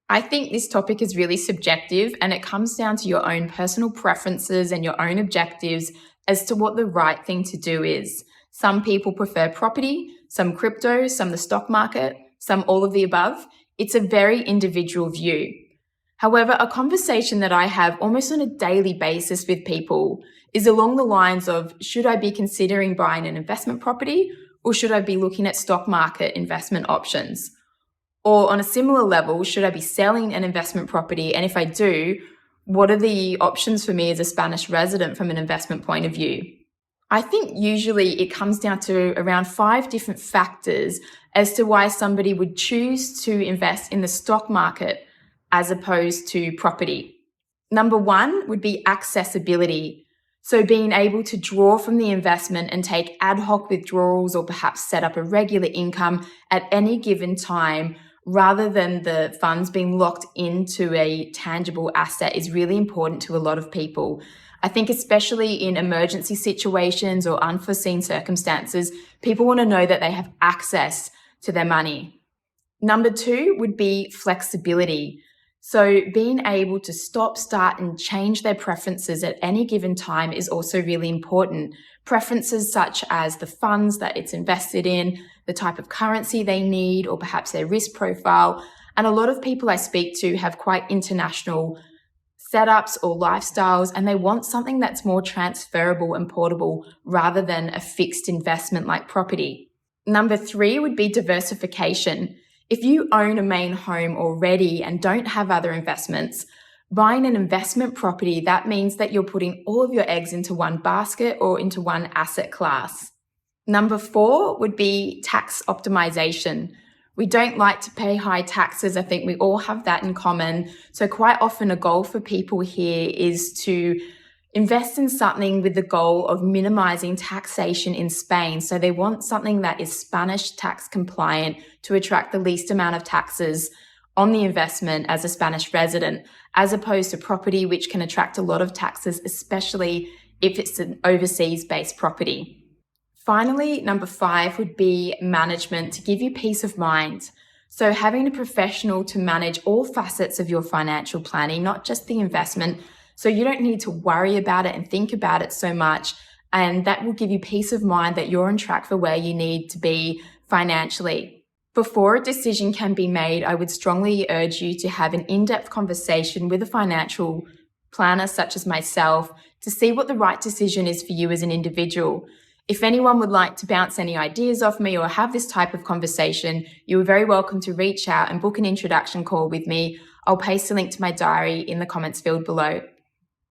I think this topic is really subjective and it comes down to your own personal preferences and your own objectives as to what the right thing to do is. Some people prefer property, some crypto, some the stock market, some all of the above. It's a very individual view. However, a conversation that I have almost on a daily basis with people is along the lines of, should I be considering buying an investment property or should I be looking at stock market investment options? Or on a similar level, should I be selling an investment property? And if I do, what are the options for me as a Spanish resident from an investment point of view? I think usually it comes down to around 5 different factors as to why somebody would choose to invest in the stock market as opposed to property. Number 1 would be accessibility. So being able to draw from the investment and take ad hoc withdrawals or perhaps set up a regular income at any given time rather than the funds being locked into a tangible asset is really important to a lot of people. I think especially in emergency situations or unforeseen circumstances, people want to know that they have access to their money. Number 2 would be flexibility. So being able to stop, start, and change their preferences at any given time is also really important. Preferences such as the funds that it's invested in, the type of currency they need, or perhaps their risk profile. And a lot of people I speak to have quite international setups or lifestyles, and they want something that's more transferable and portable rather than a fixed investment like property. Number 3 would be diversification. If you own a main home already and don't have other investments, buying an investment property, that means that you're putting all of your eggs into one basket or into one asset class. Number 4 would be tax optimization. We don't like to pay high taxes. I think we all have that in common. So quite often a goal for people here is to invest in something with the goal of minimizing taxation in Spain. So they want something that is Spanish tax compliant to attract the least amount of taxes on the investment as a Spanish resident, as opposed to property, which can attract a lot of taxes, especially if it's an overseas-based property. Finally, number 5 would be management to give you peace of mind. So having a professional to manage all facets of your financial planning, not just the investment, so you don't need to worry about it and think about it so much. And that will give you peace of mind that you're on track for where you need to be financially. Before a decision can be made, I would strongly urge you to have an in-depth conversation with a financial planner such as myself to see what the right decision is for you as an individual. If anyone would like to bounce any ideas off me or have this type of conversation, you are very welcome to reach out and book an introduction call with me. I'll paste a link to my diary in the comments field below.